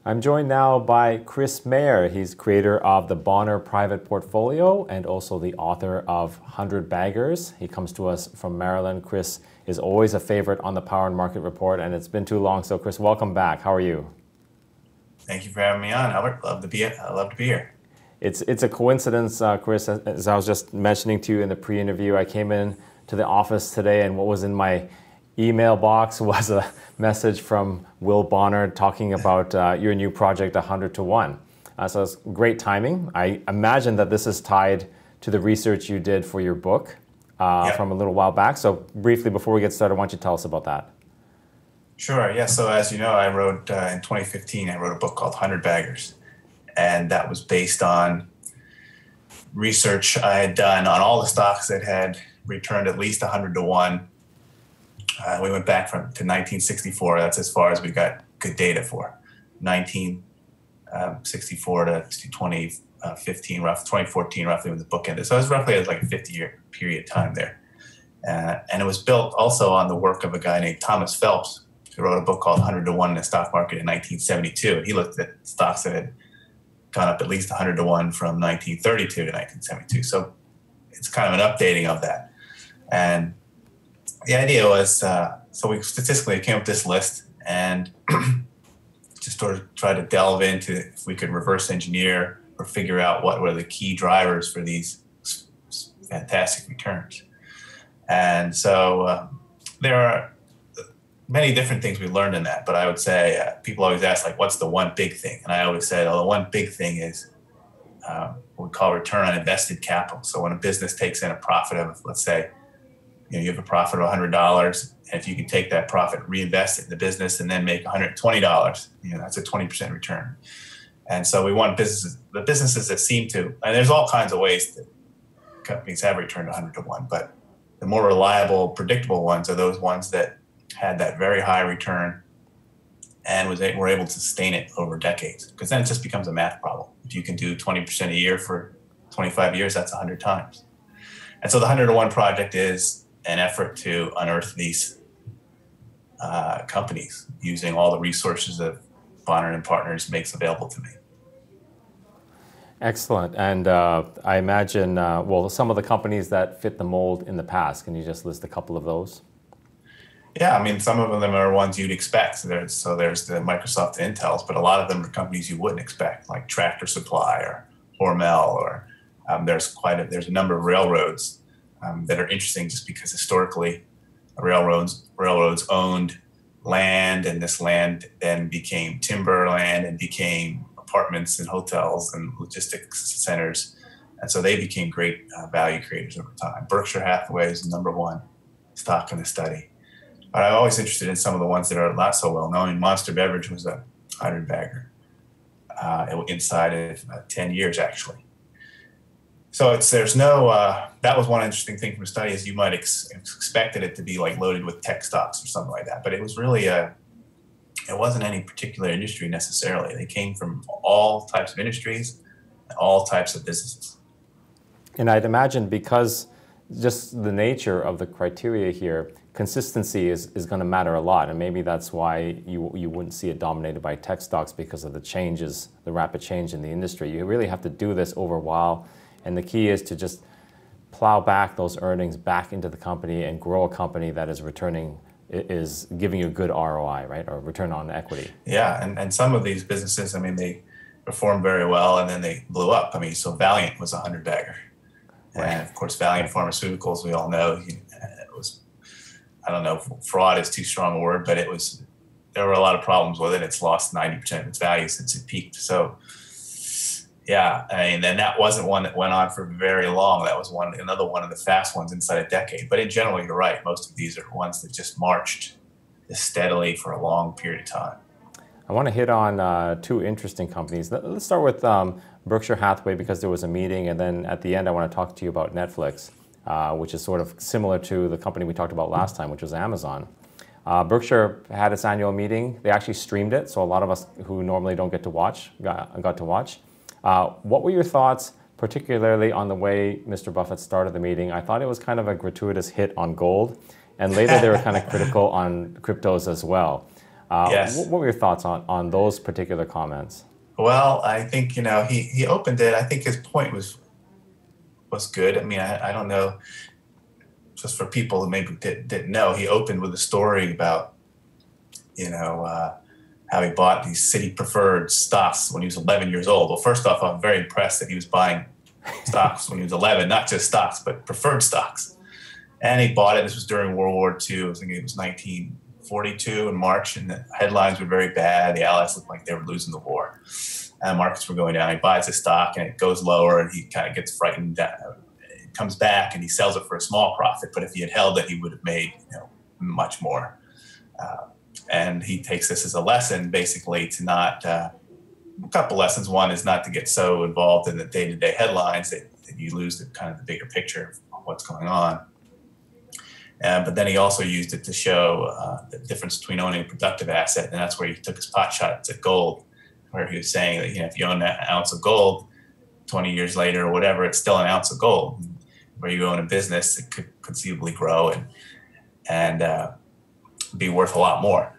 I'm joined now by Chris Mayer. He's creator of the Bonner Private Portfolio and also the author of 100 Baggers. He comes to us from Maryland. Chris is always a favorite on the Power and Market Report, and it's been too long. So Chris, welcome back. How are you? Thank you for having me on, Albert. Love to be here. It's a coincidence, Chris, as I was just mentioning to you in the pre-interview. I came in to the office today, and what was in my email box was a message from Will Bonner talking about your new project, 100 to 1. So it's great timing. I imagine that this is tied to the research you did for your book from a little while back. So briefly, before we get started, why don't you tell us about that? Sure. Yeah. So as you know, I wrote in 2015, I wrote a book called 100 Baggers. And that was based on research I had done on all the stocks that had returned at least 100 to 1. We went back to 1964. That's as far as we got good data for. 1964 to 2015, 2014, roughly when the book ended. So it was roughly like a 50-year period of time there. And it was built also on the work of a guy named Thomas Phelps, who wrote a book called 100 to 1 in the stock market in 1972. And he looked at stocks that had gone up at least 100 to 1 from 1932 to 1972. So it's kind of an updating of that. And the idea was, so we statistically came up with this list and just sort of try to delve into if we could reverse engineer or figure out what were the key drivers for these fantastic returns. And so there are many different things we learned in that, but I would say people always ask, like, what's the one big thing? And I always say, oh, the one big thing is what we call return on invested capital. So when a business takes in a profit of, let's say, you have a profit of $100, and if you can take that profit, reinvest it in the business, and then make $120, that's a 20% return. And so we want the businesses that seem to, and there's all kinds of ways that companies have returned 100 to 1, but the more reliable, predictable ones are those ones that had that very high return and were able to sustain it over decades, because then it just becomes a math problem. If you can do 20% a year for 25 years, that's 100 times. And so the 100 to 1 project is an effort to unearth these companies using all the resources that Bonner and Partners makes available to me. Excellent. And I imagine, well, some of the companies that fit the mold in the past, can you just list a couple of those? Yeah, I mean, some of them are ones you'd expect. So there's the Microsoft Intels, but a lot of them are companies you wouldn't expect, like Tractor Supply or Hormel, or there's a number of railroads that are interesting just because historically railroads owned land, and this land then became timber land and became apartments and hotels and logistics centers. And so they became great value creators over time. Berkshire Hathaway is the number one stock in the study. But I'm always interested in some of the ones that are not so well known. Monster Beverage was a 100 bagger inside of 10 years, actually. So that was one interesting thing from the study, is you might expected it to be like loaded with tech stocks or something like that. But it was really, it wasn't any particular industry necessarily. They came from all types of industries and all types of businesses. And I'd imagine, because just the nature of the criteria here, consistency is going to matter a lot. And maybe that's why you wouldn't see it dominated by tech stocks, because of the rapid change in the industry. You really have to do this over a while. And the key is to just plow back those earnings back into the company and grow a company that is giving you a good ROI, right? Or return on equity. Yeah, and some of these businesses, I mean, they performed very well and then they blew up. I mean, so Valiant was a 100 bagger. Right. And of course, Valiant Pharmaceuticals, we all know, it was, I don't know, fraud is too strong a word, but there were a lot of problems with it. It's lost 90% of its value since it peaked. So yeah, I mean, then that wasn't one that went on for very long. That was another one of the fast ones inside a decade. But in general, you're right. Most of these are ones that just marched steadily for a long period of time. I want to hit on two interesting companies. Let's start with Berkshire Hathaway, because there was a meeting, and then at the end I want to talk to you about Netflix, which is sort of similar to the company we talked about last time, which was Amazon. Berkshire had its annual meeting. They actually streamed it, so a lot of us who normally don't get to watch got to watch. What were your thoughts, particularly on the way Mr. Buffett started the meeting? I thought it was kind of a gratuitous hit on gold, and later they were kind of critical on cryptos as well. Yes. What were your thoughts on those particular comments? Well, I think, he opened it. I think his point was good. I mean, I don't know, just for people who maybe didn't know, he opened with a story about, how he bought these city preferred stocks when he was 11 years old. Well, first off, I'm very impressed that he was buying stocks when he was 11, not just stocks, but preferred stocks. And he bought it. This was during World War II. I think it was 1942 in March, and the headlines were very bad. The Allies looked like they were losing the war. And markets were going down. He buys a stock, and it goes lower, and he kind of gets frightened. It comes back, and he sells it for a small profit. But if he had held it, he would have made much more. And he takes this as a lesson, basically, to not a couple lessons. One is not to get so involved in the day-to-day headlines that you lose the kind of the bigger picture of what's going on. But then he also used it to show the difference between owning a productive asset, and that's where he took his pot shots at gold, where he was saying that if you own an ounce of gold, 20 years later or whatever, it's still an ounce of gold. Where you own a business, it could conceivably grow and be worth a lot more.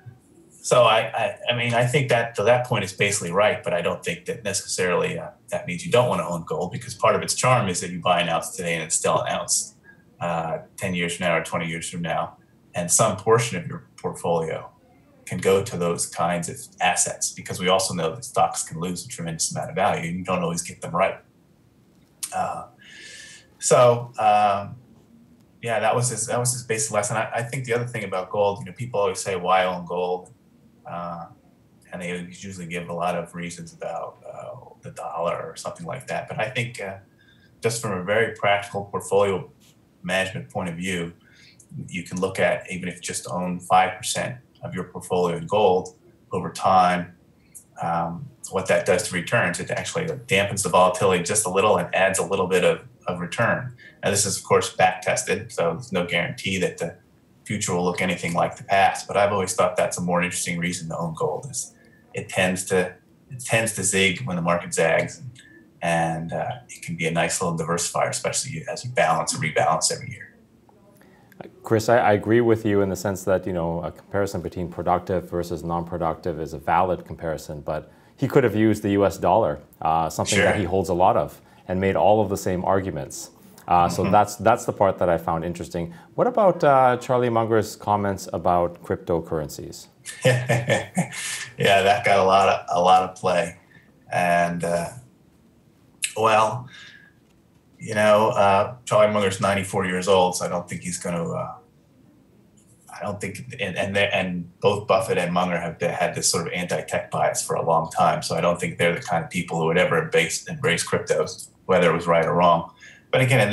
So I mean, I think that to that point is basically right, but I don't think that necessarily that means you don't want to own gold, because part of its charm is that you buy an ounce today and it's still an ounce 10 years from now or 20 years from now, and some portion of your portfolio can go to those kinds of assets, because we also know that stocks can lose a tremendous amount of value and you don't always get them right. Yeah, that was his basic lesson. I think the other thing about gold, people always say, why own gold? And they usually give a lot of reasons about the dollar or something like that. But I think just from a very practical portfolio management point of view, you can look at, even if you just own 5% of your portfolio in gold over time, what that does to returns. It actually dampens the volatility just a little and adds a little bit of return. Now, this is, of course, back tested, so there's no guarantee that the future will look anything like the past. But I've always thought that's a more interesting reason to own gold. Is it tends to zig when the market zags, and it can be a nice little diversifier, especially as you balance and rebalance every year. Chris, I agree with you in the sense that a comparison between productive versus non-productive is a valid comparison, but he could have used the U.S. dollar, something Sure. that he holds a lot of, and made all of the same arguments. So that's the part that I found interesting. What about Charlie Munger's comments about cryptocurrencies? Yeah, that got a lot of play, and Charlie Munger's 94 years old, so I don't think he's going to. I don't think, and both Buffett and Munger have had this sort of anti-tech bias for a long time. So I don't think they're the kind of people who would ever embrace cryptos, whether it was right or wrong. But again, in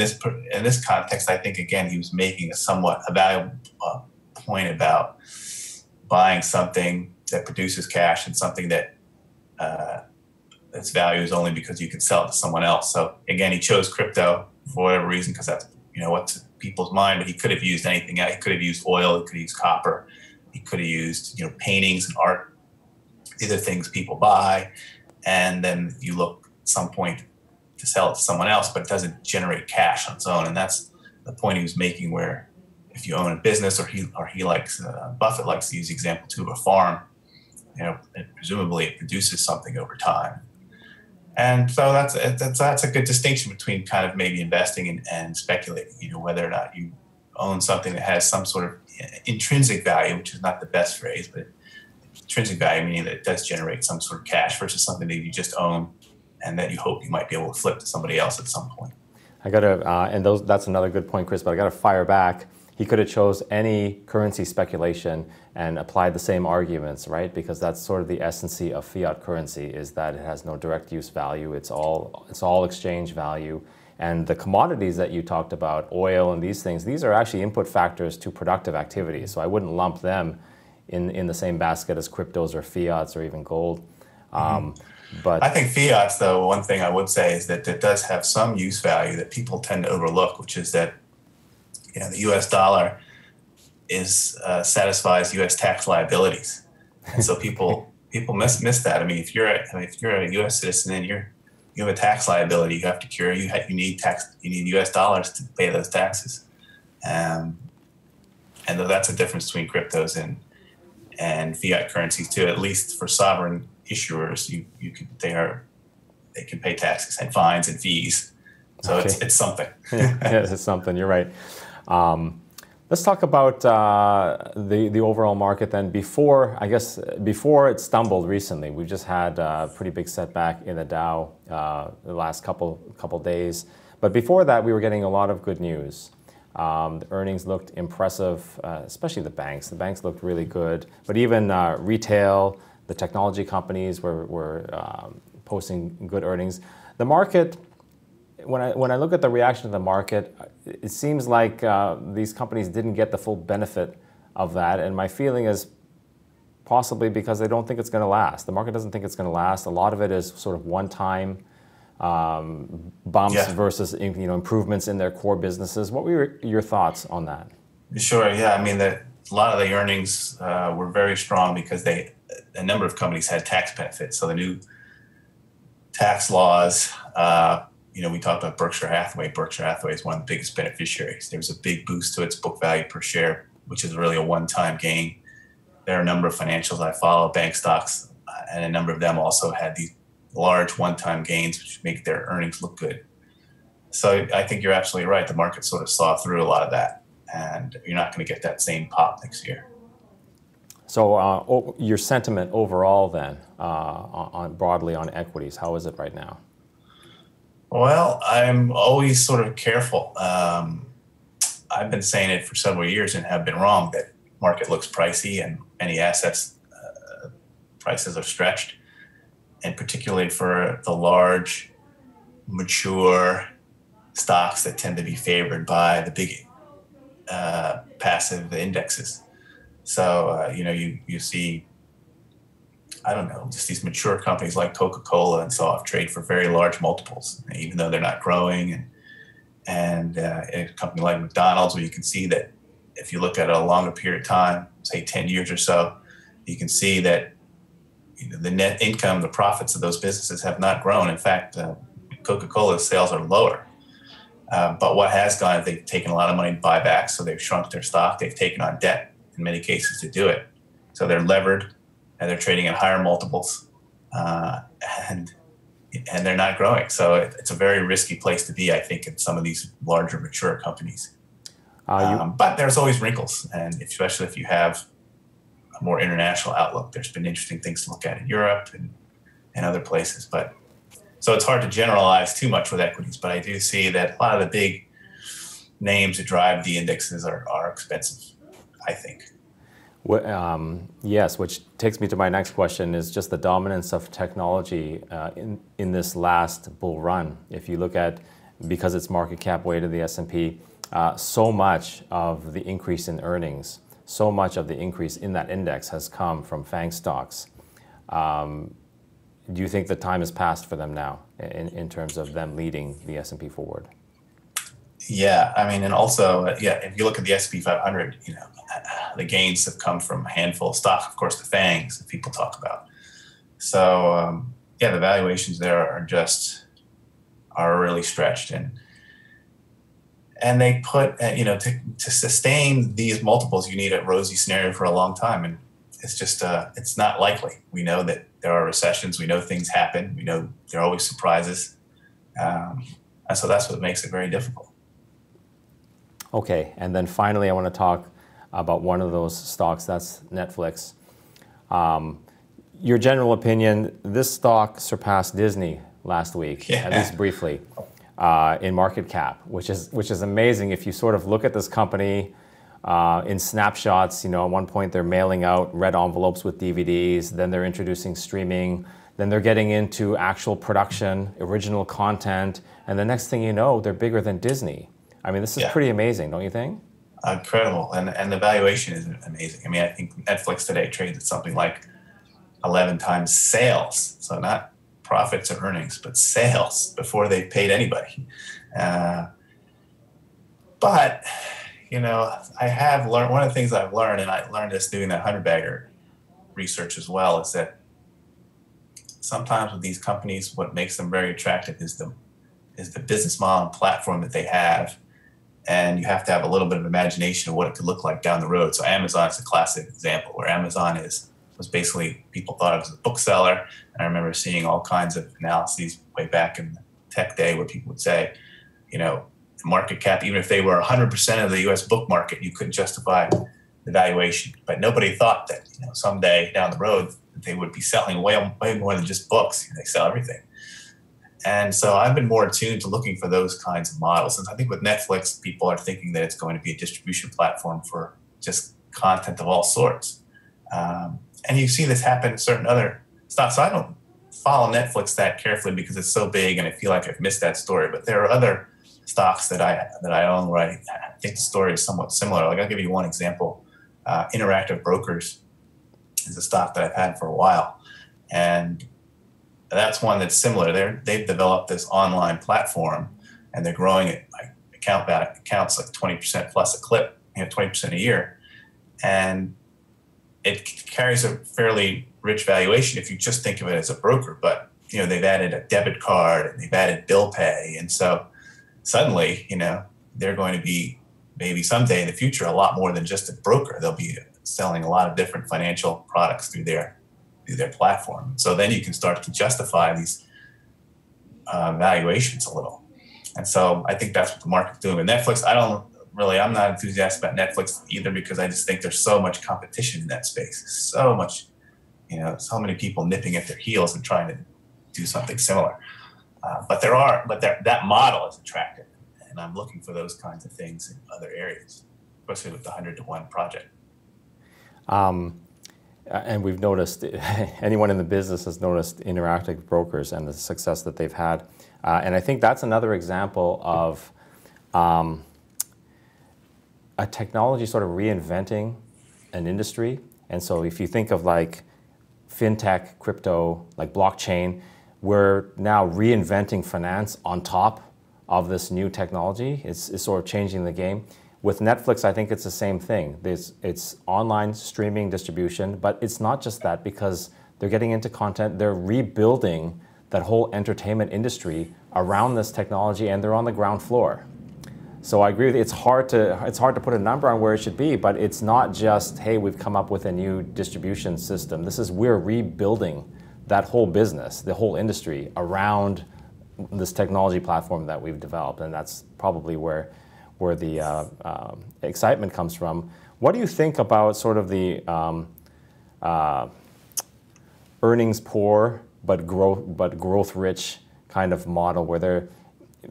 this context, I think again he was making a valuable point about buying something that produces cash and something that its value is only because you can sell it to someone else. So again, he chose crypto for whatever reason, because that's what's in people's mind. But he could have used anything else. He could have used oil. He could have used copper. He could have used paintings and art. These are things people buy, and then you look at some point to sell it to someone else, but it doesn't generate cash on its own. And that's the point he was making, where if you own a business, or he likes Buffett likes to use the example too of a farm, presumably it produces something over time. And so that's a good distinction between kind of maybe investing and speculating, whether or not you own something that has some sort of intrinsic value, which is not the best phrase, but intrinsic value, meaning that it does generate some sort of cash, versus something that you just own and that you hope you might be able to flip to somebody else at some point. That's another good point, Chris, but I got to fire back. He could have chose any currency speculation and applied the same arguments, right? Because that's sort of the essence of fiat currency, is that it has no direct use value. It's all exchange value. And the commodities that you talked about, oil and these things, these are actually input factors to productive activity. So I wouldn't lump them in the same basket as cryptos or fiats or even gold. But I think fiats, though, one thing I would say is that it does have some use value that people tend to overlook, which is that the U.S. dollar satisfies U.S. tax liabilities, and so people miss that. I mean, if you're a U.S. citizen and you have a tax liability you have to cure, you need U.S. dollars to pay those taxes, and that's a difference between cryptos and fiat currencies too. At least for sovereign issuers, they can pay taxes and fines and fees. So Okay. it's something. Yes, it's something. You're right. Let's talk about the overall market then. Before it stumbled recently, we've just had a pretty big setback in the Dow the last couple days. But before that, we were getting a lot of good news. The earnings looked impressive, especially the banks. The banks looked really good. But even retail, the technology companies were posting good earnings. The market, when I look at the reaction of the market, it seems like these companies didn't get the full benefit of that. And my feeling is possibly because they don't think it's going to last. The market doesn't think it's going to last. A lot of it is sort of one-time bumps versus improvements in their core businesses. What were your thoughts on that? Sure. Yeah. I mean, a lot of the earnings were very strong because a number of companies had tax benefits. So the new tax laws, we talked about Berkshire Hathaway. Berkshire Hathaway is one of the biggest beneficiaries. There was a big boost to its book value per share, which is really a one-time gain. There are a number of financials I follow, bank stocks, and a number of them also had these large one-time gains, which make their earnings look good. So I think you're absolutely right. The market sort of saw through a lot of that, and you're not going to get that same pop next year. So your sentiment overall then, broadly on equities, how is it right now? Well, I'm always sort of careful. I've been saying it for several years and have been wrong that market looks pricey and many assets prices are stretched. And particularly for the large, mature stocks that tend to be favored by the big passive indexes. So, you see, I don't know, just these mature companies like Coca-Cola and so on trade for very large multiples, even though they're not growing. And a company like McDonald's, where you can see that if you look at a longer period of time, say 10 years or so, you can see that the net income, the profits of those businesses have not grown. In fact, Coca-Cola's sales are lower. But what has gone is they've taken a lot of money to buy back, so they've shrunk their stock. They've taken on debt in many cases to do it. So they're levered, and they're trading at higher multiples, and they're not growing. So it's a very risky place to be, I think, in some of these larger, mature companies. But there's always wrinkles, and especially if you have a more international outlook. There's been interesting things to look at in Europe and other places. So it's hard to generalize too much with equities, but I do see that a lot of the big names that drive the indexes are expensive, I think. Yes, which takes me to my next question, is just the dominance of technology in this last bull run. If you look at, because it's market cap weighted, the S&P, so much of the increase in earnings, so much of the increase in that index has come from Fang stocks. Do you think the time has passed for them now in terms of them leading the S&P forward? Yeah, I mean, and also, if you look at the S&P 500, the gains have come from a handful of stocks, of course, the Fangs that people talk about. So, the valuations there are really stretched. And they put, to sustain these multiples, you need a rosy scenario for a long time. And it's just, it's not likely. We know that there are recessions. We know things happen. We know there are always surprises. And so that's what makes it very difficult. Okay, and then finally, I want to talk about one of those stocks, that's Netflix. Your general opinion, this stock surpassed Disney last week, at least briefly, in market cap, which is amazing. If you sort of look at this company in snapshots, at one point they're mailing out red envelopes with DVDs, then they're introducing streaming, then they're getting into actual production, original content, and the next thing you know, they're bigger than Disney. I mean, this is pretty amazing, don't you think? Incredible, and the valuation is amazing. I mean, I think Netflix today trades at something like 11 times sales, so not profits or earnings, but sales before they've paid anybody. But, I have learned, one of the things I've learned, and I learned this doing that 100-bagger research as well, is that sometimes with these companies, what makes them very attractive is the business model and platform that they have, and you have to have a little bit of imagination of what it could look like down the road. So Amazon is a classic example where Amazon was basically, people thought it was a bookseller. And I remember seeing all kinds of analyses way back in the tech day where people would say, you know, the market cap, even if they were 100% of the US book market, you couldn't justify the valuation. But nobody thought that, you know, someday down the road they would be selling way more than just books. They sell everything. And so I've been more attuned to looking for those kinds of models. And I think with Netflix, people are thinking that it's going to be a distribution platform for just content of all sorts. And you see this happen in certain other stocks. So I don't follow Netflix that carefully because it's so big and I feel like I've missed that story. But there are other stocks that I own where I think the story is somewhat similar. Like I'll give you one example. Interactive Brokers is a stock that I've had for a while. And that's one that's similar. They've developed this online platform and they're growing it like accounts like 20% plus a clip, 20% a year. And it carries a fairly rich valuation if you just think of it as a broker. But, they've added a debit card and they've added bill pay. And so suddenly, they're going to be maybe someday in the future a lot more than just a broker. They'll be selling a lot of different financial products through their platform. So then you can start to justify these valuations a little. And so I think that's what the market's doing with Netflix. I'm not enthusiastic about Netflix either because I just think there's so much competition in that space. So much, so many people nipping at their heels and trying to do something similar. But that model is attractive. And I'm looking for those kinds of things in other areas, especially with the 100-to-1 project. And we've noticed, anyone in the business has noticed Interactive Brokers and the success that they've had. And I think that's another example of a technology sort of reinventing an industry. And so if you think of like fintech, crypto, like blockchain, we're now reinventing finance on top of this new technology. It's sort of changing the game. With Netflix, I think it's the same thing. It's online streaming distribution, but it's not just that because they're getting into content. They're rebuilding that whole entertainment industry around this technology, and they're on the ground floor. So I agree with you. It's hard to put a number on where it should be, but it's not just, hey, we've come up with a new distribution system. We're rebuilding that whole business, the whole industry around this technology platform that we've developed, and that's probably where the excitement comes from. What do you think about sort of the earnings poor but growth rich kind of model where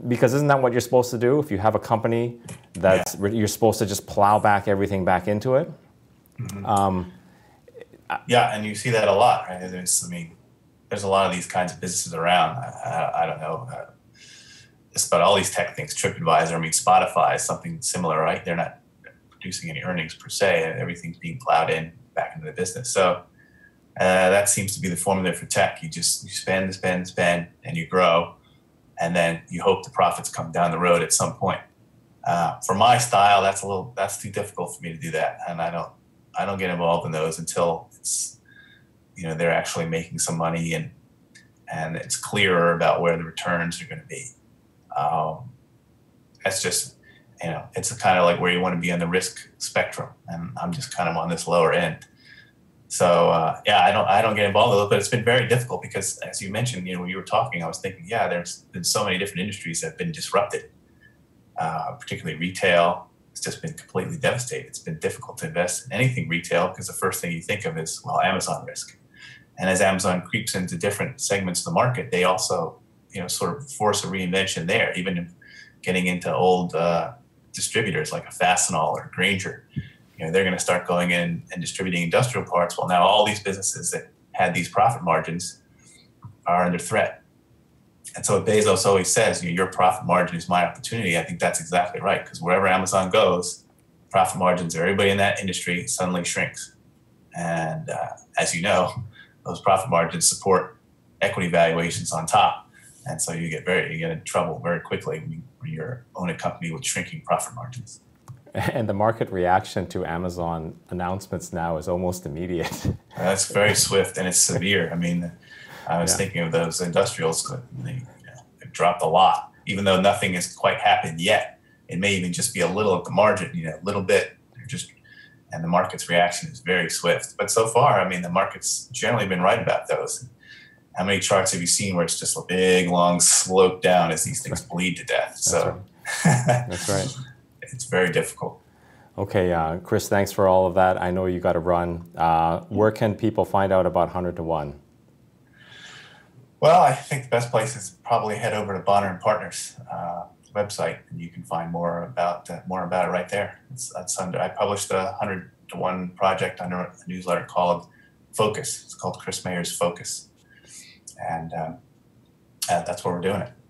because isn't that what you're supposed to do? If you have a company you're supposed to just plow back everything back into it. Mm-hmm. And you see that a lot, right? There's a lot of these kinds of businesses around. I don't know. It's about all these tech things, TripAdvisor, Spotify is something similar, right? They're not producing any earnings per se. Everything's being plowed in back into the business. So that seems to be the formula for tech. You spend, and you grow, and then you hope the profits come down the road at some point. For my style, that's too difficult for me to do that, and I don't get involved in those until it's they're actually making some money and it's clearer about where the returns are going to be. That's just, it's kind of like where you want to be on the risk spectrum, and I'm just kind of on this lower end. So I don't get involved with it, but it's been very difficult because, as you mentioned, when you were talking, I was thinking, there's been so many different industries that have been disrupted, particularly retail. It's just been completely devastated. It's been difficult to invest in anything retail because the first thing you think of is, Amazon risk. And as Amazon creeps into different segments of the market, they also, sort of force a reinvention there, even getting into old distributors like a Fastenal or Grainger. They're going to start going in and distributing industrial parts. Well, now all these businesses that had these profit margins are under threat. And so Bezos always says, your profit margin is my opportunity. I think that's exactly right, because wherever Amazon goes, profit margins of everybody in that industry suddenly shrinks. And as you know, those profit margins support equity valuations on top. And so you get in trouble very quickly when you own a company with shrinking profit margins. And the market reaction to Amazon announcements now is almost immediate. That's very swift and it's severe. I was thinking of those industrials, they've dropped a lot, even though nothing has quite happened yet. it may even just be a little at the margin, a little bit. And the market's reaction is very swift. But so far, I mean, the market's generally been right about those. How many charts have you seen where it's just a big, long slope down as these things bleed to death? So That's right. It's very difficult. Okay, Chris, thanks for all of that. I know you got to run. Where can people find out about 100 to 1? Well, I think the best place is probably head over to Bonner and Partners website, and you can find more about it right there. I published a 100 to 1 project under a newsletter called Focus. It's called Chris Mayer's Focus, and that's where we're doing it.